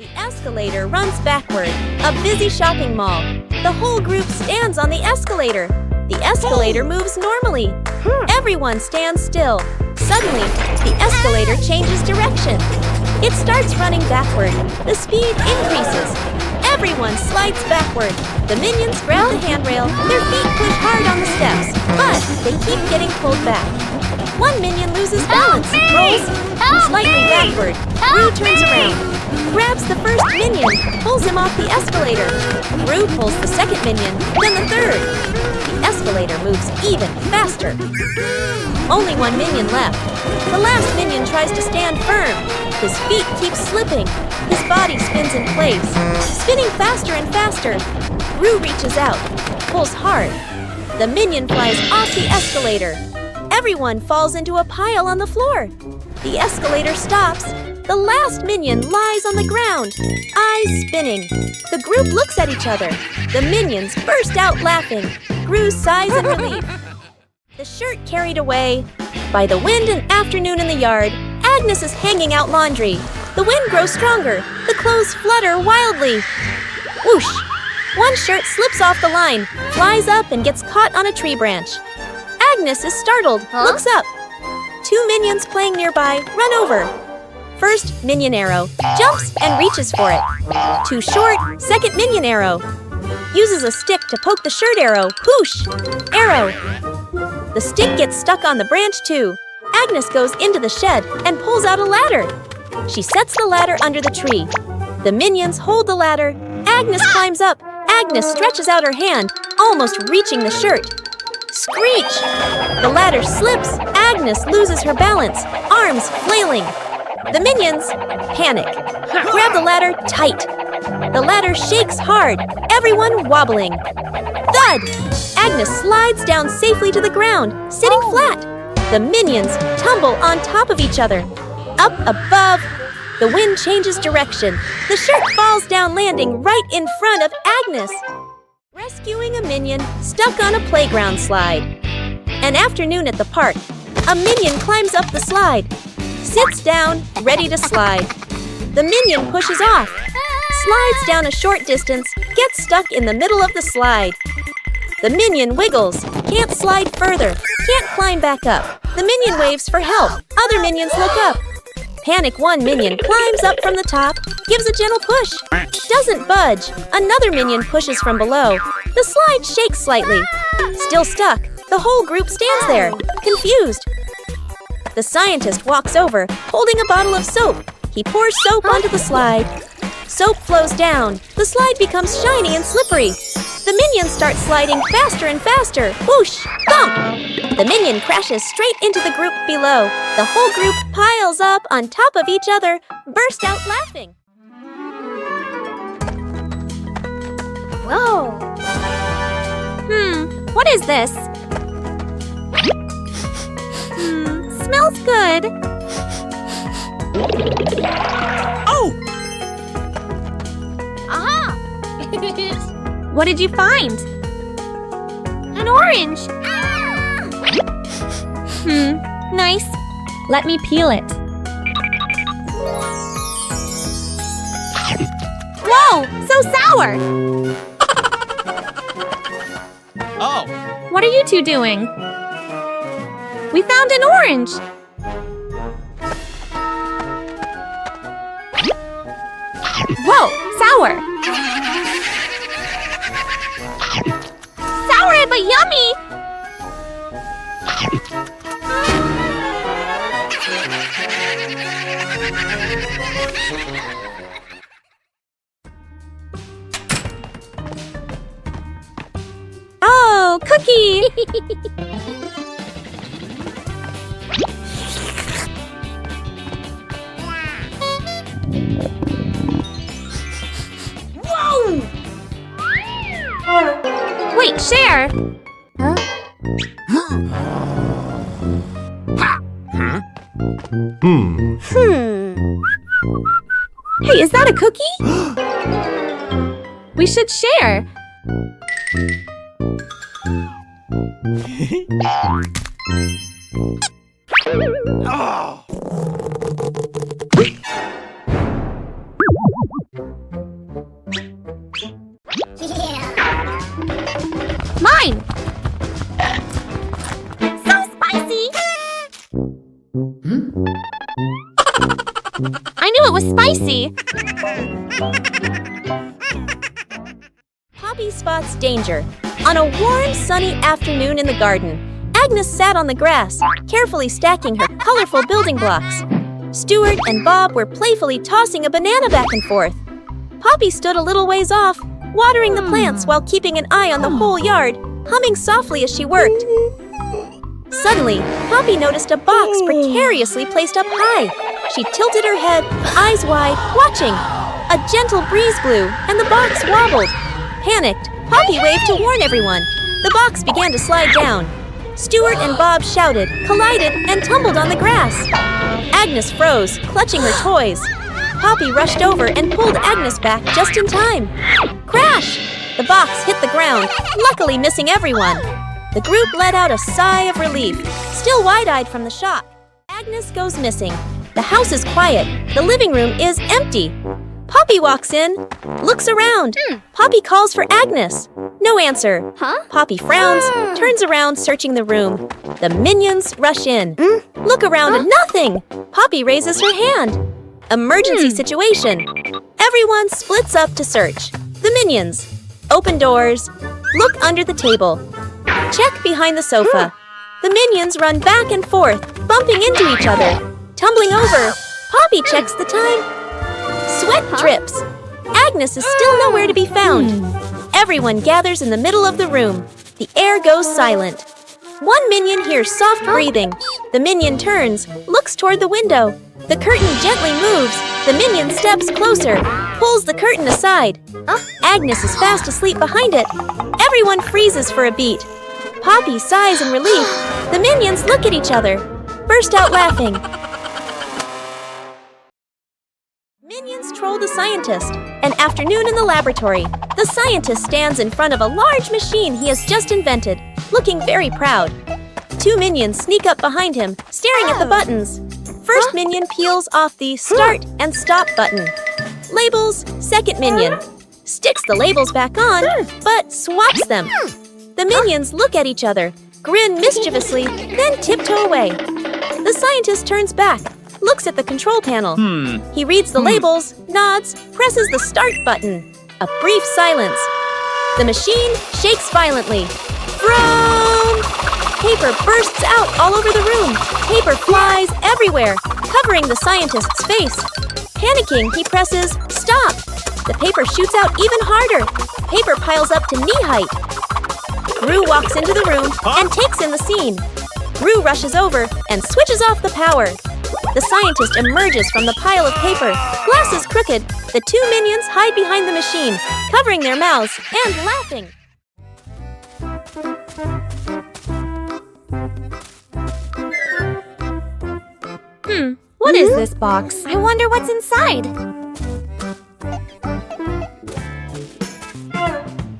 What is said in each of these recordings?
The escalator runs backward, a busy shopping mall. The whole group stands on the escalator. The escalator moves normally. Everyone stands still. Suddenly, the escalator changes direction. It starts running backward. The speed increases. Everyone slides backward. The minions grab the handrail. Their feet push hard on the steps, but they keep getting pulled back. One minion loses balance, rolls slightly backward. Gru turns around, grabs the first minion, pulls him off the escalator. Gru pulls the second minion, then the third. The escalator moves even faster. Only one minion left. The last minion tries to stand firm. His feet keep slipping. His body spins in place, spinning faster and faster. Gru reaches out, pulls hard. The minion flies off the escalator. Everyone falls into a pile on the floor. The escalator stops. The last minion lies on the ground, eyes spinning. The group looks at each other. The minions burst out laughing. Gru sighs in relief. The shirt carried away. By the wind and afternoon in the yard, Agnes is hanging out laundry. The wind grows stronger. The clothes flutter wildly. Whoosh! One shirt slips off the line, flies up and gets caught on a tree branch. Agnes is startled, looks up. Two minions playing nearby run over. First minion arrow, jumps and reaches for it. Too short, second minion arrow. Uses a stick to poke the shirt arrow, whoosh! Arrow. The stick gets stuck on the branch too. Agnes goes into the shed and pulls out a ladder. She sets the ladder under the tree. The minions hold the ladder. Agnes climbs up. Agnes stretches out her hand, almost reaching the shirt. Screech! The ladder slips. Agnes loses her balance, arms flailing. The minions panic. Grab the ladder tight. The ladder shakes hard, everyone wobbling. Thud! Agnes slides down safely to the ground, sitting flat. The minions tumble on top of each other. Up above, the wind changes direction. The shirt falls down, landing right in front of Agnes. Rescuing a minion stuck on a playground slide. An afternoon at the park. A minion climbs up the slide. Sits down, ready to slide. The minion pushes off. Slides down a short distance, gets stuck in the middle of the slide. The minion wiggles, can't slide further, can't climb back up. The minion waves for help. Other minions look up. Panic one minion climbs up from the top, gives a gentle push. Doesn't budge. Another minion pushes from below. The slide shakes slightly. Still stuck. The whole group stands there, confused. The scientist walks over, holding a bottle of soap. He pours soap onto the slide. Soap flows down. The slide becomes shiny and slippery. The minions start sliding faster and faster. Whoosh! Thump! The minion crashes straight into the group below. The whole group piles up on top of each other, burst out laughing. Whoa! What is this? Smells good. Oh! Aha! What did you find? An orange! Nice. Let me peel it. Whoa! So sour! Oh! What are you two doing? We found an orange! Whoa, sour. Sour but yummy! Oh, cookie! Whoa! Wait, share. Hey, is that a cookie? We should share. Oh! Mine! So spicy! I knew it was spicy! Poppy spots danger. On a warm, sunny afternoon in the garden, Agnes sat on the grass, carefully stacking her colorful building blocks. Stuart and Bob were playfully tossing a banana back and forth. Poppy stood a little ways off, watering the plants while keeping an eye on the whole yard, humming softly as she worked. Suddenly, Poppy noticed a box precariously placed up high. She tilted her head, eyes wide, watching. A gentle breeze blew, and the box wobbled. Panicked, Poppy waved to warn everyone. The box began to slide down. Stuart and Bob shouted, collided, and tumbled on the grass. Agnes froze, clutching her toys. Poppy rushed over and pulled Agnes back just in time. Crash! The box hit the ground, luckily missing everyone. The group let out a sigh of relief, still wide-eyed from the shock. Agnes goes missing. The house is quiet. The living room is empty. Poppy walks in, looks around. Poppy calls for Agnes. No answer. Poppy frowns, turns around, searching the room. The minions rush in. Look around, nothing. Poppy raises her hand. Emergency situation. Everyone splits up to search. The minions. Open doors. Look under the table. Check behind the sofa. The minions run back and forth, bumping into each other. Tumbling over. Poppy checks the time. Sweat drips. Agnes is still nowhere to be found. Everyone gathers in the middle of the room. The air goes silent. One minion hears soft breathing. The minion turns, looks toward the window. The curtain gently moves. The minion steps closer, pulls the curtain aside. Agnes is fast asleep behind it. Everyone freezes for a beat. Poppy sighs in relief. The minions look at each other, burst out laughing. Minions troll the scientist. An afternoon in the laboratory. The scientist stands in front of a large machine he has just invented, looking very proud. Two minions sneak up behind him, staring at the buttons. First minion peels off the start and stop button. Labels, second minion. Sticks the labels back on, but swaps them. The minions look at each other, grin mischievously, then tiptoe away. The scientist turns back, looks at the control panel. He reads the labels, nods, presses the start button. A brief silence. The machine shakes violently. Vroom! Paper bursts out all over the room. Paper flies everywhere, covering the scientist's face. Panicking, he presses stop. The paper shoots out even harder. Paper piles up to knee height. Gru walks into the room and takes in the scene. Gru rushes over and switches off the power. The scientist emerges from the pile of paper, glasses crooked. The two minions hide behind the machine, covering their mouths and laughing. What is this box? I wonder what's inside.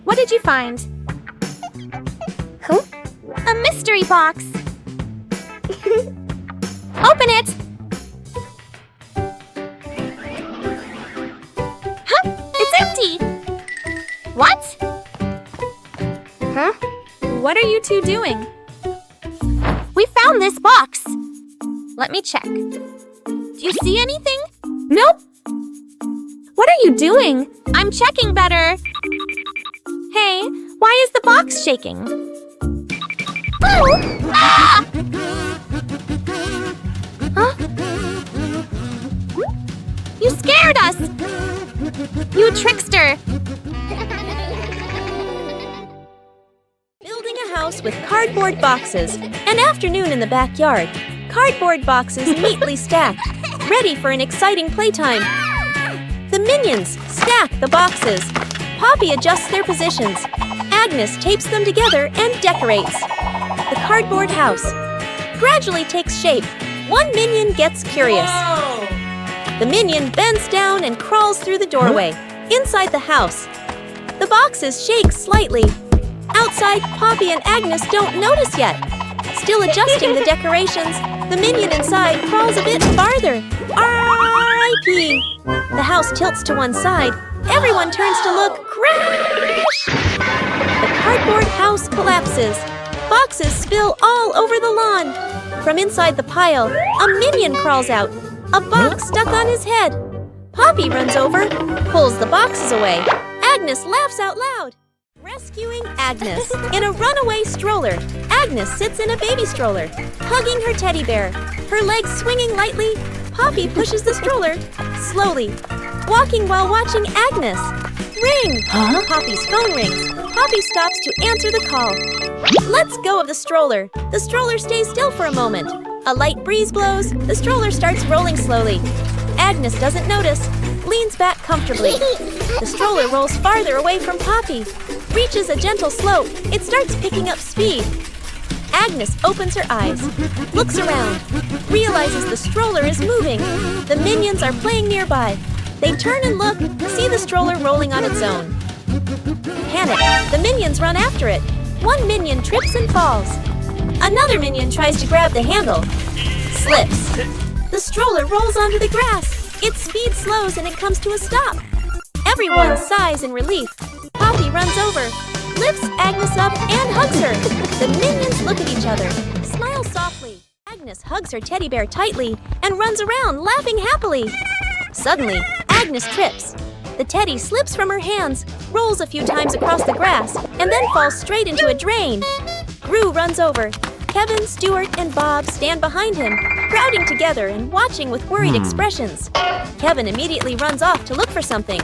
What did you find? A mystery box. Open it! It's empty! What? What are you two doing? We found this box. Let me check. Do you see anything? Nope. What are you doing? I'm checking better. Hey, why is the box shaking? Ah! Huh? You scared us! You trickster! Building a house with cardboard boxes. An afternoon in the backyard. Cardboard boxes neatly stacked, ready for an exciting playtime. The minions stack the boxes. Poppy adjusts their positions. Agnes tapes them together and decorates. The cardboard house gradually takes shape. One minion gets curious. The minion bends down and crawls through the doorway. Inside the house, the boxes shake slightly. Outside, Poppy and Agnes don't notice yet. Still adjusting the decorations, the minion inside crawls a bit farther. I R.I.P. The house tilts to one side. Everyone turns to look. Crash! The cardboard house collapses. Boxes spill all over the lawn. From inside the pile, a minion crawls out. A box stuck on his head. Poppy runs over, pulls the boxes away. Agnes laughs out loud. Rescuing Agnes. In a runaway stroller, Agnes sits in a baby stroller, hugging her teddy bear. Her legs swinging lightly, Poppy pushes the stroller slowly, walking while watching Agnes. Ring! Huh? Poppy's phone rings. Poppy stops to answer the call. Let's go of the stroller. The stroller stays still for a moment. A light breeze blows. The stroller starts rolling slowly. Agnes doesn't notice, leans back comfortably. The stroller rolls farther away from Poppy, reaches a gentle slope. It starts picking up speed. Agnes opens her eyes, looks around, realizes the stroller is moving. The minions are playing nearby. They turn and look, see the stroller rolling on its own. Panic, the minions run after it. One minion trips and falls. Another minion tries to grab the handle, slips. The stroller rolls onto the grass. Its speed slows and it comes to a stop. Everyone sighs in relief. Poppy runs over, lifts Agnes up and hugs her. The minions look at each other, smile softly. Agnes hugs her teddy bear tightly and runs around laughing happily. Suddenly, Agnes trips. The teddy slips from her hands, rolls a few times across the grass, and then falls straight into a drain. Gru runs over. Kevin, Stuart, and Bob stand behind him, crowding together and watching with worried expressions. Kevin immediately runs off to look for something.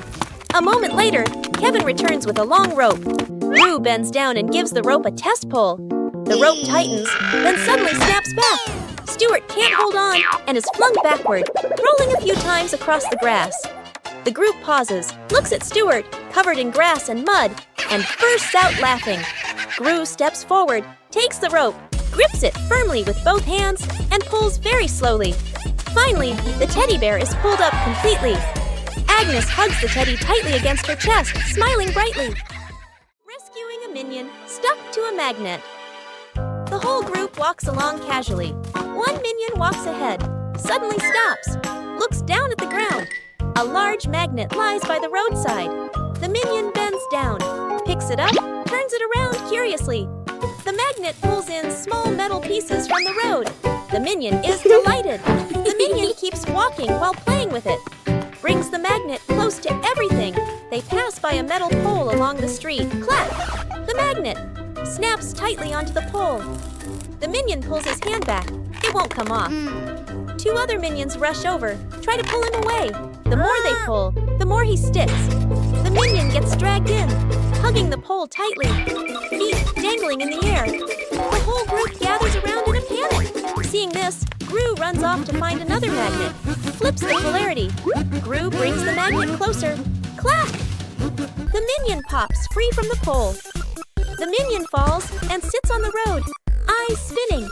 A moment later, Kevin returns with a long rope. Gru bends down and gives the rope a test pull. The rope tightens, then suddenly snaps back. Stuart can't hold on and is flung backward, rolling a few times across the grass. The group pauses, looks at Stuart, covered in grass and mud, and bursts out laughing. Gru steps forward, takes the rope, grips it firmly with both hands, and pulls very slowly. Finally, the teddy bear is pulled up completely. Agnes hugs the teddy tightly against her chest, smiling brightly. Rescuing a minion stuck to a magnet. The whole group walks along casually. One minion walks ahead, suddenly stops, looks down at the ground. A large magnet lies by the roadside. The minion bends down, picks it up, turns it around curiously. The magnet pulls in small metal pieces from the road. The minion is delighted. The minion keeps walking while playing with it. Brings the magnet close to everything. They pass by a metal pole along the street. Clap! The magnet snaps tightly onto the pole. The minion pulls his hand back. It won't come off. Two other minions rush over, try to pull him away. The more they pull, the more he sticks. The minion gets dragged in, hugging the pole tightly, feet dangling in the air. The whole group gathers around in a panic. Seeing this, Gru runs off to find another magnet, flips the polarity. Gru brings the magnet closer. Clack! The minion pops free from the pole. The minion falls and sits on the road, eyes spinning.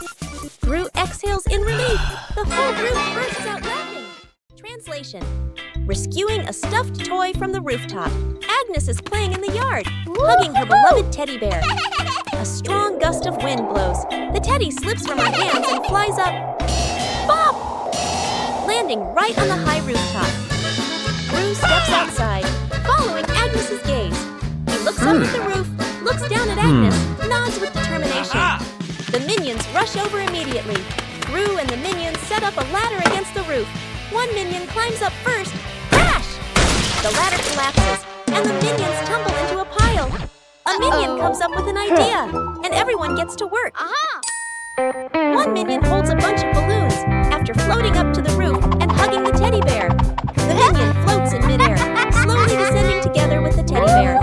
Gru exhales in relief. The whole group bursts out laughing. Translation: rescuing a stuffed toy from the rooftop. Agnes is playing in the yard, hugging her beloved teddy bear. A strong gust of wind blows. The teddy slips from her hands and flies up. Bop! Landing right on the high rooftop. Gru steps outside, following Agnes's gaze. He looks up at the roof, looks down at Agnes, nods with determination. The minions rush over immediately. Gru and the minions set up a ladder against the roof. One minion climbs up first. Crash! The ladder collapses, and the minions tumble into a pile. A minion comes up with an idea, and everyone gets to work. One minion holds a bunch of balloons after floating up to the roof and hugging the teddy bear. The minion floats in midair, slowly descending together with the teddy bear.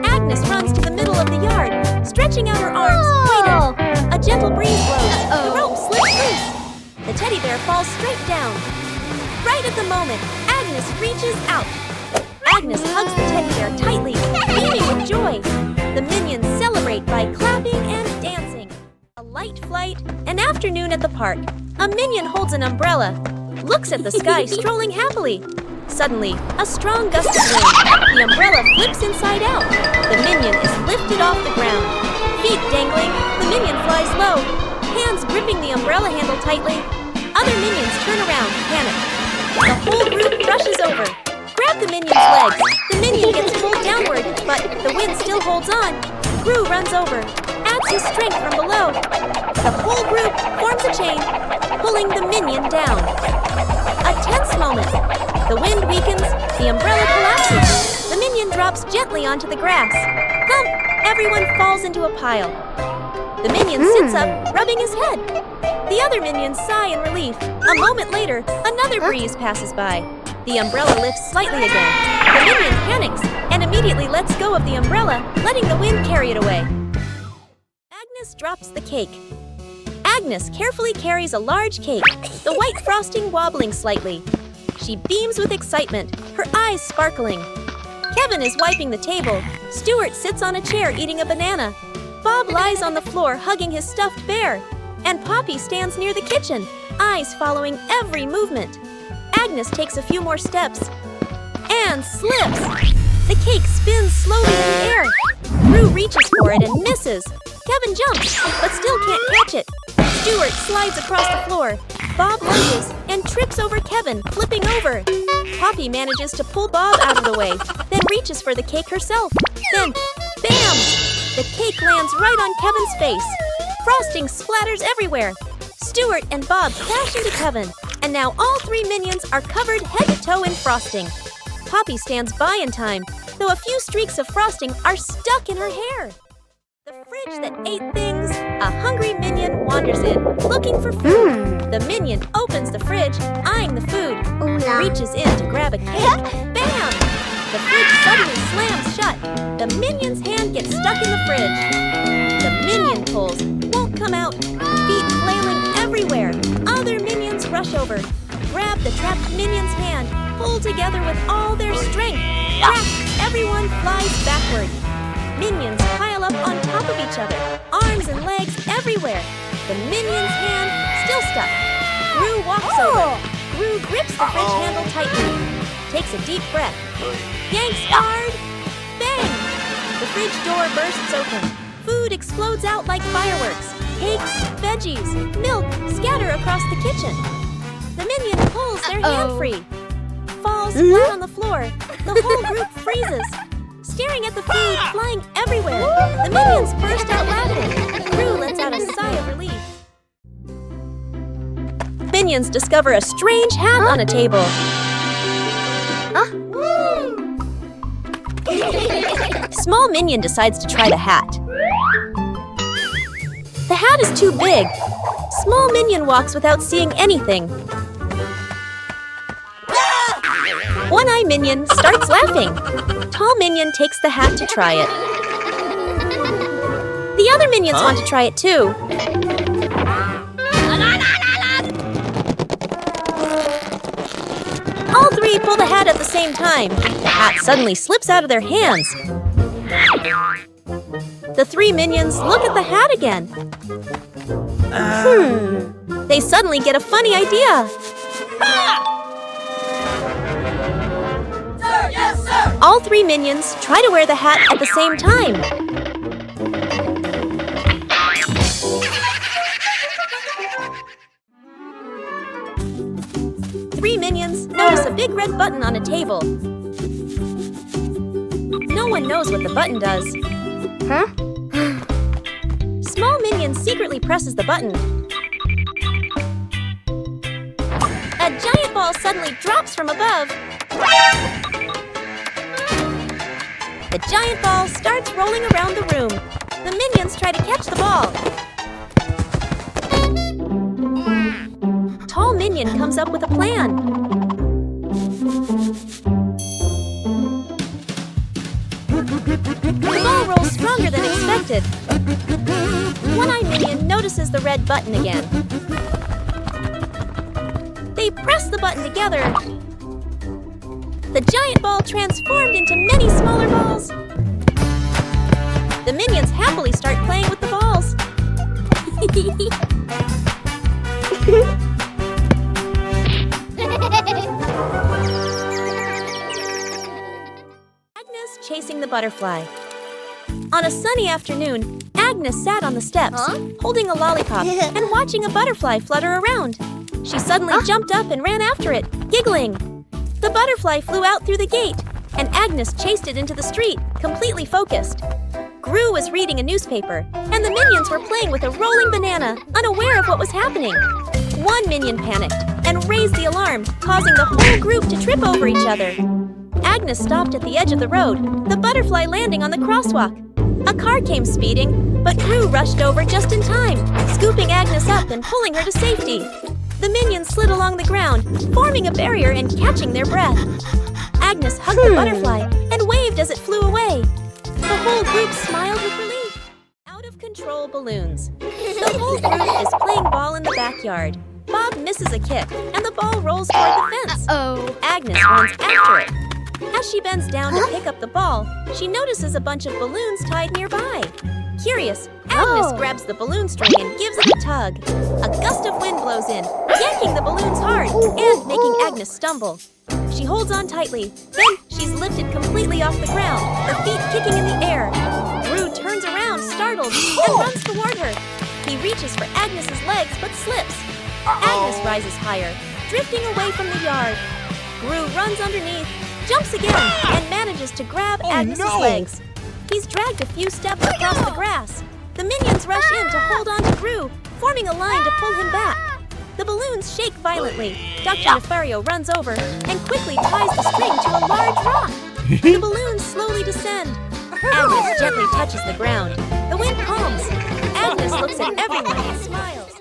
Agnes runs to the middle of the yard, stretching out her arms, waiting. A gentle breeze blows. The rope slips loose. The teddy bear falls straight down. Right at the moment, Agnes reaches out. Agnes hugs the teddy bear tightly, beaming with joy. The minions celebrate by clapping and dancing. A light flight, an afternoon at the park. A minion holds an umbrella, looks at the sky strolling happily. Suddenly, a strong gust of wind. The umbrella flips inside out. The minion is lifted off the ground. Feet dangling, the minion flies low, hands gripping the umbrella handle tightly. Other minions turn around, panic. The whole group rushes over. Grab the minion's legs. The minion gets pulled downward, but the wind still holds on. Gru runs over, adds his strength from below. The whole group forms a chain, pulling the minion down. A tense moment. The wind weakens, the umbrella collapses. The minion drops gently onto the grass. Thump! Everyone falls into a pile. The minion sits up, rubbing his head. The other minions sigh in relief. A moment later, another breeze passes by. The umbrella lifts slightly again. The minion panics and immediately lets go of the umbrella, letting the wind carry it away. Agnes drops the cake. Agnes carefully carries a large cake, the white frosting wobbling slightly. She beams with excitement, her eyes sparkling. Kevin is wiping the table. Stuart sits on a chair eating a banana. Bob lies on the floor hugging his stuffed bear. And Poppy stands near the kitchen, eyes following every movement. Agnes takes a few more steps and slips. The cake spins slowly in the air. Gru reaches for it and misses. Kevin jumps, but still can't catch it. Stuart slides across the floor. Bob lunges and trips over Kevin, flipping over. Poppy manages to pull Bob out of the way, then reaches for the cake herself. Then, bam! The cake lands right on Kevin's face. Frosting splatters everywhere. Stuart and Bob crash into Kevin, and now all three minions are covered head to toe in frosting. Poppy stands by in time, though a few streaks of frosting are stuck in her hair. The fridge that ate things, a hungry minion wanders in, looking for food. The minion opens the fridge, eyeing the food, reaches in to grab a cake. Bam! The fridge suddenly slams shut. The minion's hand gets stuck in the fridge. The minion pulls, won't come out, feet flailing everywhere. Other minions rush over, grab the trapped minion's hand, pull together with all their strength. Crack! Everyone flies backward. Minions pile up on top of each other, arms and legs everywhere. The minion's hand still stuck. Gru walks over. Gru grips the fridge handle tightly, takes a deep breath, yanks hard. Bang! The fridge door bursts open. Food explodes out like fireworks. Cakes, veggies, milk scatter across the kitchen. The minion pulls their hand free, falls flat on the floor. The whole group freezes, staring at the food flying everywhere. The minions burst out laughing. Gru lets out a sigh of relief. Minions discover a strange hat on a table. Small minion decides to try the hat. The hat is too big. Small minion walks without seeing anything. One-eye minion starts laughing. Tall minion takes the hat to try it. The other minions want to try it too. All three pull the hat at the same time. The hat suddenly slips out of their hands. The three minions look at the hat again. They suddenly get a funny idea. Sir, yes, sir! All three minions try to wear the hat at the same time. Three minions notice a big red button on a table. No one knows what the button does. Small minion secretly presses the button. A giant ball suddenly drops from above. The giant ball starts rolling around the room. The minions try to catch the ball. Tall minion comes up with a plan. The ball rolls stronger than expected. One-eye minion notices the red button again. They press the button together. The giant ball transformed into many smaller balls. The minions happily start playing with the balls. Agnes chasing the butterfly. On a sunny afternoon, Agnes sat on the steps, holding a lollipop and watching a butterfly flutter around. She suddenly jumped up and ran after it, giggling. The butterfly flew out through the gate, and Agnes chased it into the street, completely focused. Gru was reading a newspaper, and the minions were playing with a rolling banana, unaware of what was happening. One minion panicked and raised the alarm, causing the whole group to trip over each other. Agnes stopped at the edge of the road, the butterfly landing on the crosswalk. A car came speeding, but Gru rushed over just in time, scooping Agnes up and pulling her to safety. The minions slid along the ground, forming a barrier and catching their breath. Agnes hugged the butterfly and waved as it flew away. The whole group smiled with relief. Out-of-control balloons. The whole group is playing ball in the backyard. Bob misses a kick, and the ball rolls toward the fence. Uh-oh. Agnes runs after it. As she bends down to pick up the ball, she notices a bunch of balloons tied nearby. Curious, Agnes grabs the balloon string and gives it a tug. A gust of wind blows in, yanking the balloons hard and making Agnes stumble. She holds on tightly, then she's lifted completely off the ground, her feet kicking in the air. Gru turns around, startled, and runs toward her. He reaches for Agnes's legs but slips. Agnes rises higher, drifting away from the yard. Gru runs underneath, jumps again, and manages to grab Agnes's legs. He's dragged a few steps across the grass. The minions rush in to hold on to Gru, forming a line to pull him back. The balloons shake violently. Dr. Nefario runs over and quickly ties the string to a large rock. The balloons slowly descend. Agnes gently touches the ground. The wind calms. Agnes looks at everyone and smiles.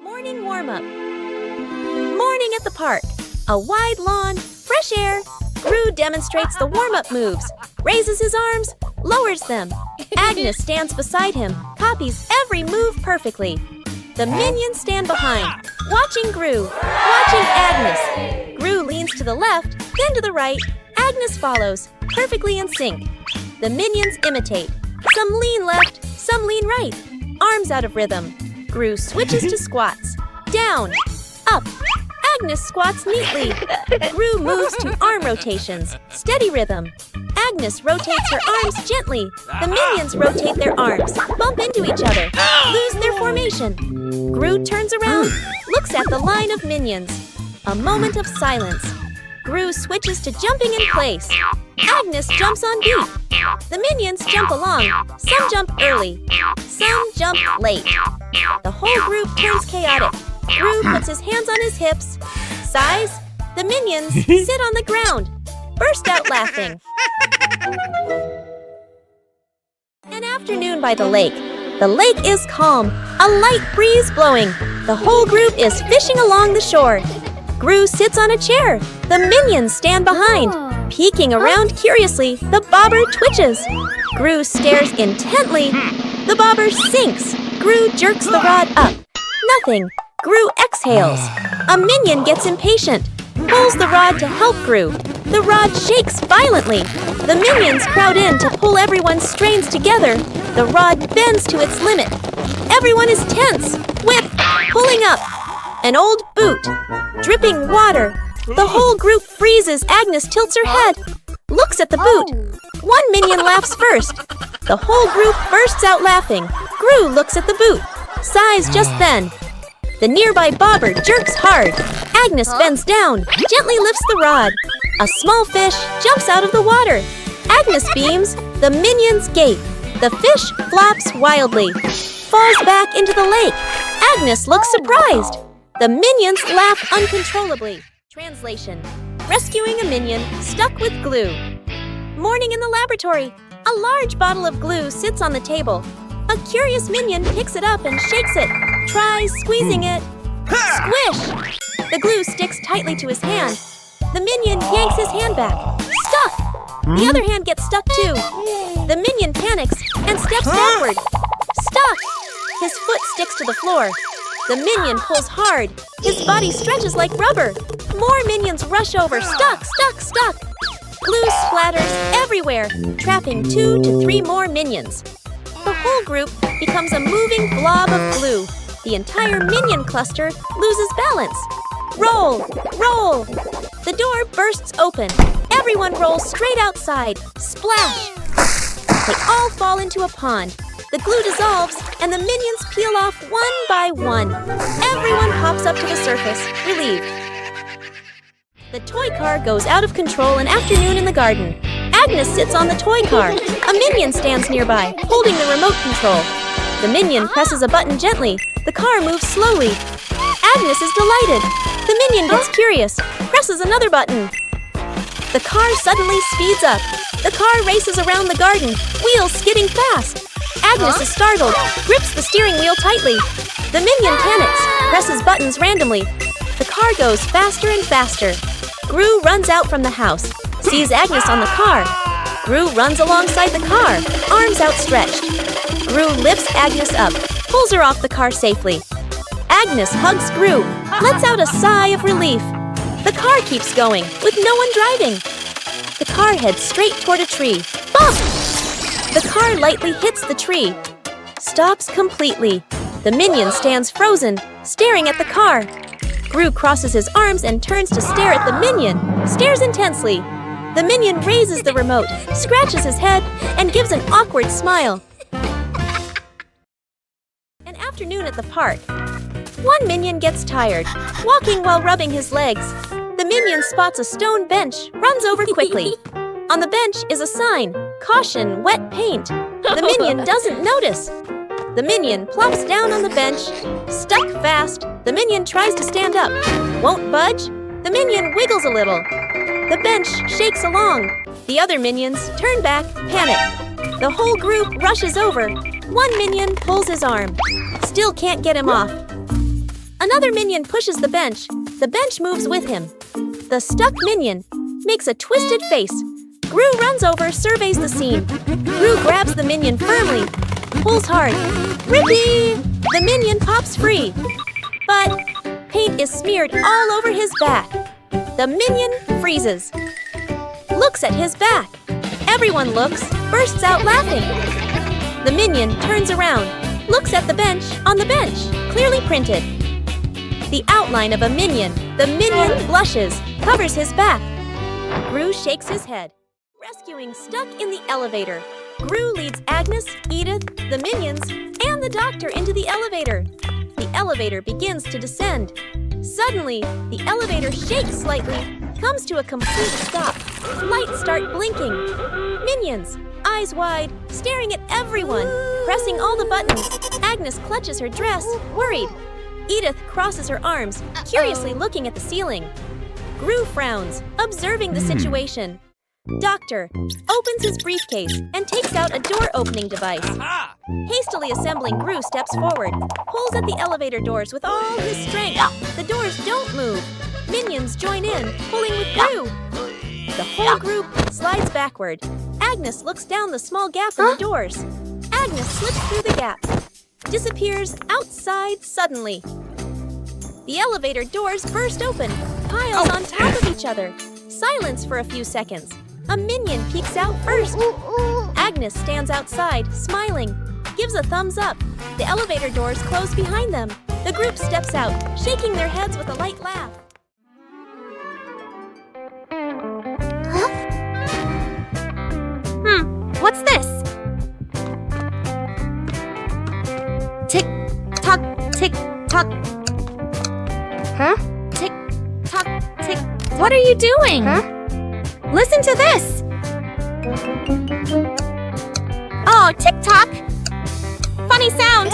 Morning warm-up. Morning at the park. A wide lawn, fresh air. Gru demonstrates the warm-up moves, raises his arms, lowers them. Agnes stands beside him, copies every move perfectly. The minions stand behind, watching Gru, watching Agnes. Gru leans to the left, then to the right. Agnes follows, perfectly in sync. The minions imitate. Some lean left, some lean right. Arms out of rhythm. Gru switches to squats. Down, up. Agnes squats neatly. Gru moves to arm rotations. Steady rhythm. Agnes rotates her arms gently. The minions rotate their arms, bump into each other, lose their formation. Gru turns around, looks at the line of minions. A moment of silence. Gru switches to jumping in place. Agnes jumps on beat. The minions jump along. Some jump early. Some jump late. The whole group turns chaotic. Gru puts his hands on his hips. Sighs. The minions sit on the ground. Burst out laughing. An afternoon by the lake. The lake is calm. A light breeze blowing. The whole group is fishing along the shore. Gru sits on a chair. The minions stand behind. Peeking around curiously, the bobber twitches. Gru stares intently. The bobber sinks. Gru jerks the rod up. Nothing. Gru exhales. A minion gets impatient. Pulls the rod to help Gru. The rod shakes violently. The minions crowd in to pull everyone's strains together. The rod bends to its limit. Everyone is tense. Whip, pulling up. An old boot. Dripping water. The whole group freezes. Agnes tilts her head. Looks at the boot. One minion laughs first. The whole group bursts out laughing. Gru looks at the boot. Sighs just then. The nearby bobber jerks hard. Agnes bends down, gently lifts the rod. A small fish jumps out of the water. Agnes beams. The minions gape. The fish flops wildly. Falls back into the lake. Agnes looks surprised. The minions laugh uncontrollably. Translation. Rescuing a minion stuck with glue. Morning in the laboratory. A large bottle of glue sits on the table. A curious minion picks it up and shakes it. Tries squeezing it. Squish! The glue sticks tightly to his hand. The minion yanks his hand back. Stuck! The other hand gets stuck too. The minion panics and steps backward. Stuck! His foot sticks to the floor. The minion pulls hard. His body stretches like rubber. More minions rush over. Stuck, stuck, stuck. Glue splatters everywhere, trapping 2 to 3 more minions. The whole group becomes a moving blob of glue. The entire minion cluster loses balance. Roll! Roll! The door bursts open. Everyone rolls straight outside. Splash! They all fall into a pond. The glue dissolves, and the minions peel off one by one. Everyone pops up to the surface, relieved. The toy car goes out of control an afternoon in the garden. Agnes sits on the toy car. A minion stands nearby, holding the remote control. The minion presses a button gently. The car moves slowly. Agnes is delighted. The minion gets curious, presses another button. The car suddenly speeds up. The car races around the garden, wheels skidding fast. Agnes is startled, grips the steering wheel tightly. The minion panics, presses buttons randomly. The car goes faster and faster. Gru runs out from the house, sees Agnes on the car. Gru runs alongside the car, arms outstretched. Gru lifts Agnes up, pulls her off the car safely. Agnes hugs Gru, lets out a sigh of relief. The car keeps going, with no one driving. The car heads straight toward a tree. Bump! The car lightly hits the tree. Stops completely. The minion stands frozen, staring at the car. Gru crosses his arms and turns to stare at the minion, stares intensely. The minion raises the remote, scratches his head, and gives an awkward smile. An afternoon at the park. One minion gets tired, walking while rubbing his legs. The minion spots a stone bench, runs over quickly. On the bench is a sign, "Caution, wet paint." The minion doesn't notice. The minion plops down on the bench, stuck fast. The minion tries to stand up, won't budge. The minion wiggles a little. The bench shakes along. The other minions turn back, panic. The whole group rushes over. One minion pulls his arm, still can't get him off. Another minion pushes the bench. The bench moves with him. The stuck minion makes a twisted face. Gru runs over, surveys the scene. Gru grabs the minion firmly, pulls hard. Rippee! The minion pops free. But paint is smeared all over his back. The minion freezes. Looks at his back. Everyone looks, bursts out laughing. The minion turns around, looks at the bench, on the bench, clearly printed. The outline of a minion. The minion blushes, covers his back. Gru shakes his head. Rescuing stuck in the elevator. Gru leads Agnes, Edith, the minions, and the doctor into the elevator. The elevator begins to descend. Suddenly, the elevator shakes slightly, comes to a complete stop. Lights start blinking. Minions, eyes wide, staring at everyone, pressing all the buttons. Agnes clutches her dress, worried. Edith crosses her arms, curiously looking at the ceiling. Gru frowns, observing the situation. Doctor opens his briefcase and takes out a door-opening device. Hastily assembling, Gru steps forward, pulls at the elevator doors with all his strength. The doors don't move. Minions join in, pulling with Gru. The whole group slides backward. Agnes looks down the small gap in the doors. Agnes slips through the gap, disappears outside suddenly. The elevator doors burst open, piles on top of each other. Silence for a few seconds. A minion peeks out first. Agnes stands outside, smiling, gives a thumbs up. The elevator doors close behind them. The group steps out, shaking their heads with a light laugh. What's this? Tick, tock, tick, tock. Huh? Tick, tock, tick. What are you doing? Huh? Listen to this. Oh, tick tock. Funny sound.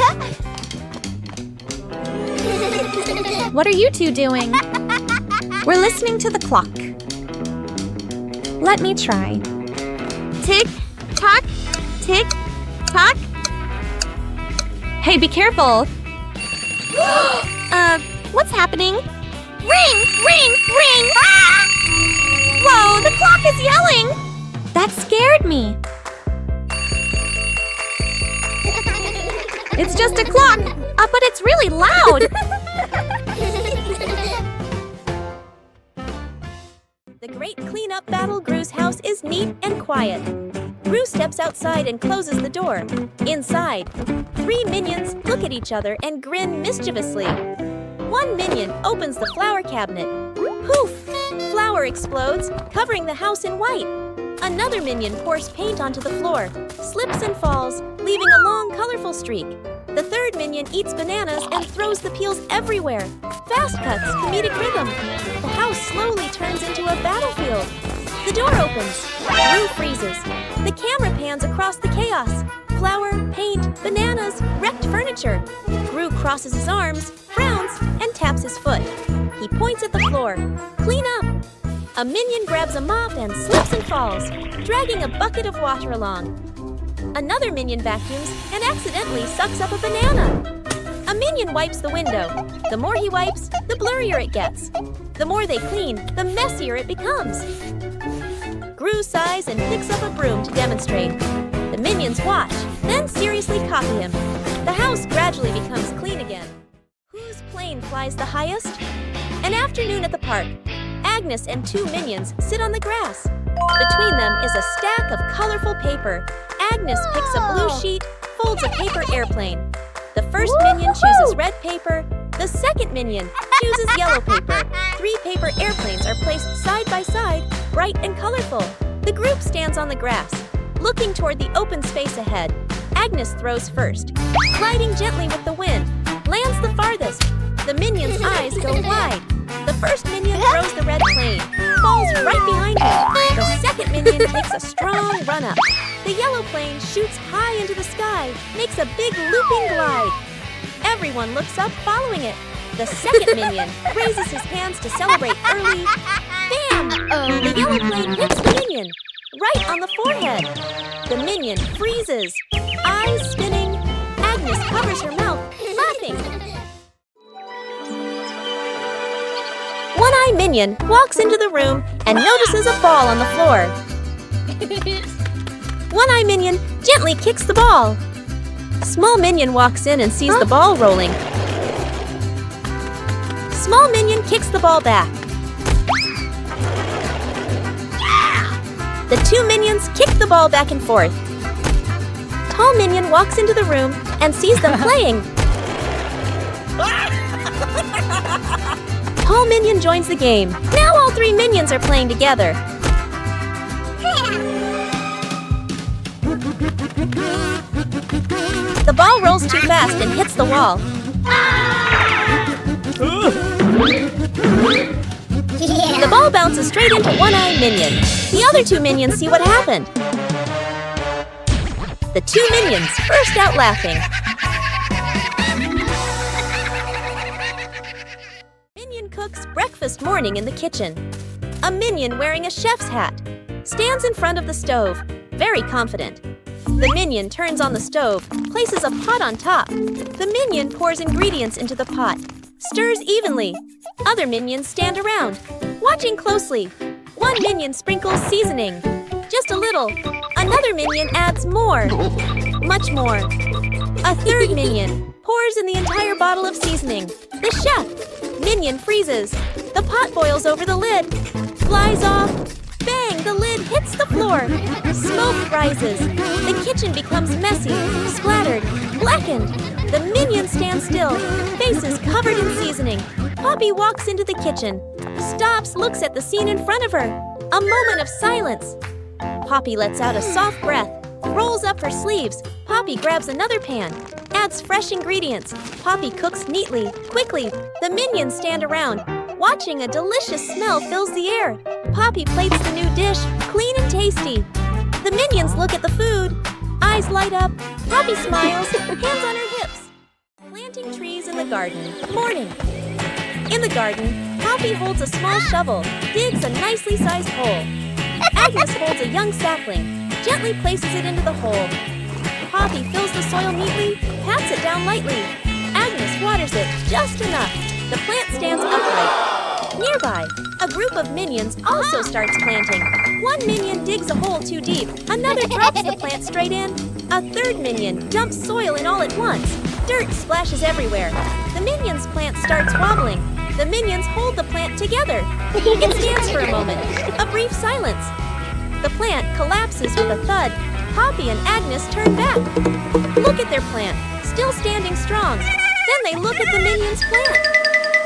What are you two doing? We're listening to the clock. Let me try. Tick, tock, tick, tock. Hey, be careful. What's happening? Ring, ring, ring! Ah! Whoa, the clock is yelling! That scared me. It's just a clock, but it's really loud. The great cleanup battle. Gru's house is neat and quiet. Gru steps outside and closes the door. Inside, 3 minions look at each other and grin mischievously. One minion opens the flower cabinet. Poof! Flour explodes, covering the house in white. Another minion pours paint onto the floor, slips and falls, leaving a long, colorful streak. The third minion eats bananas and throws the peels everywhere. Fast cuts, comedic rhythm. The house slowly turns into a battlefield. The door opens. Gru freezes. The camera pans across the chaos. Flour, paint, bananas, wrecked furniture. Gru crosses his arms, frowns, and taps his foot. He points at the floor. Clean up! A minion grabs a mop and slips and falls, dragging a bucket of water along. Another minion vacuums and accidentally sucks up a banana. A minion wipes the window. The more he wipes, the blurrier it gets. The more they clean, the messier it becomes. Gru sighs and picks up a broom to demonstrate. The minions watch, then seriously copy him. The house gradually becomes clean again. Whose plane flies the highest? An afternoon at the park. Agnes and two minions sit on the grass. Between them is a stack of colorful paper. Agnes picks a blue sheet, folds a paper airplane. The first minion chooses red paper. The second minion chooses yellow paper. 3 paper airplanes are placed side by side, bright and colorful. The group stands on the grass, looking toward the open space ahead. Agnes throws first, gliding gently with the wind, lands the farthest. The minion's eyes go wide. The first minion throws the red plane, falls right behind him. The second minion takes a strong run up. The yellow plane shoots high into the sky, makes a big looping glide. Everyone looks up following it. The second minion raises his hands to celebrate early. Bam! The yellow plane hits the minion, right on the forehead. The minion freezes, eyes spinning. Agnes covers her mouth, laughing. One-Eye Minion walks into the room and notices a ball on the floor. One-Eye Minion gently kicks the ball. Small Minion walks in and sees the ball rolling. Small Minion kicks the ball back. The two minions kick the ball back and forth. Tall Minion walks into the room and sees them playing. Tall Minion joins the game. Now all 3 minions are playing together. The ball rolls too fast and hits the wall. The ball bounces straight into One-Eye Minion. The other 2 minions see what happened. The 2 minions burst out laughing. Minion cooks breakfast morning in the kitchen. A minion wearing a chef's hat stands in front of the stove, very confident. The minion turns on the stove, places a pot on top. The minion pours ingredients into the pot, stirs evenly. Other minions stand around, watching closely. One minion sprinkles seasoning, just a little. Another minion adds more, much more. A third minion pours in the entire bottle of seasoning. The chef minion freezes. The pot boils over the lid, flies off. Bang! The lid hits the floor. Smoke rises. The kitchen becomes messy, splattered, blackened. The minion stands still, faces covered in seasoning. Poppy walks into the kitchen, stops, looks at the scene in front of her. A moment of silence. Poppy lets out a soft breath, rolls up her sleeves. Poppy grabs another pan, adds fresh ingredients. Poppy cooks neatly, quickly. The minions stand around, watching. A delicious smell fills the air. Poppy plates the new dish, clean and tasty. The minions look at the food. Eyes light up. Poppy smiles, hands on her hips. Planting trees in the garden. Morning. In the garden, Poppy holds a small shovel, digs a nicely sized hole. Agnes holds a young sapling, gently places it into the hole. Poppy fills the soil neatly, pats it down lightly. Agnes waters it just enough. The plant stands upright. Nearby, a group of minions also starts planting. One minion digs a hole too deep. Another drops the plant straight in. A third minion dumps soil in all at once. Dirt splashes everywhere. The minion's plant starts wobbling. The minions hold the plant together. It stands for a moment. A brief silence. The plant collapses with a thud. Poppy and Agnes turn back. Look at their plant, still standing strong. Then they look at the minion's plant.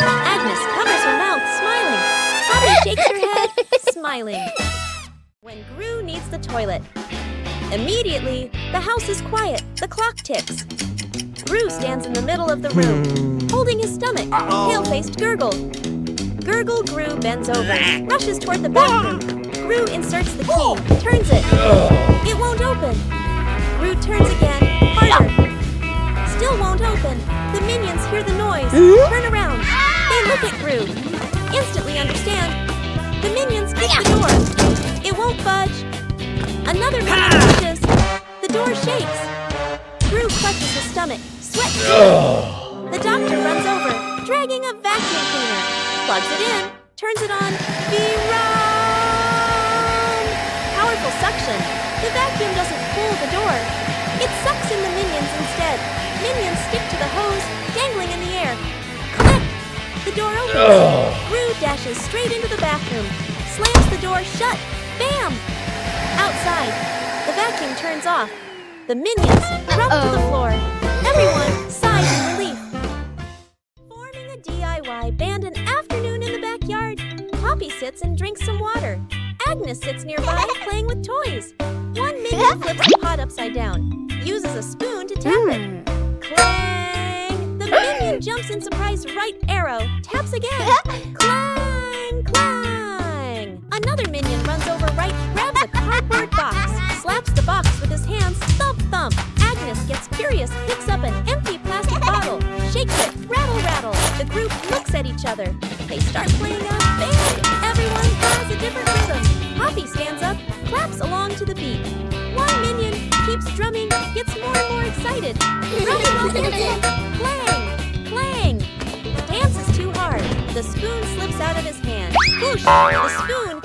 Agnes covers her mouth, smiling. Poppy shakes her head, smiling. When Gru needs checks the toilet. Immediately, the house is quiet. The clock ticks. Gru stands in the middle of the room, holding his stomach. Pale-faced Gurgle. Gurgle Gru bends over, rushes toward the bathroom. Gru inserts the key, turns it. It won't open. Gru turns again, harder. Still won't open. The minions hear the noise, turn around. They look at Gru. Instantly understand. The minions kick the door. It won't budge. Another minion pushes. The door shakes. Gru clutches his stomach. Sweat. The doctor runs over, dragging a vacuum cleaner. Plugs it in, turns it on. Run! Powerful suction. The vacuum doesn't pull the door. It sucks in the minions instead. Minions stick to the hose, dangling in the air. Click! The door opens. Gru dashes straight into the bathroom, slams the door shut. Bam! Outside, the vacuum turns off. The minions drop to the floor. Everyone sighs in relief. Forming a DIY band an afternoon in the backyard. Poppy sits and drinks some water. Agnes sits nearby playing with toys. One minion flips the pot upside down, uses a spoon to tap it. Clang! The minion jumps in surprise right arrow, taps again. Clang! Clang! Another minion runs over right, grabs a cardboard box, slaps the box with his hands, thump thump. Agnes gets curious, picks up an empty plastic bottle, shakes it, rattle rattle. The group looks at each other. They start playing a band. Everyone has a different rhythm. Poppy stands up, claps along to the beat. One minion keeps drumming, gets more and more excited. Drumming while dancing. Clang! Clang! The dance is too hard. The spoon slips out of his hand. Whoosh! The spoon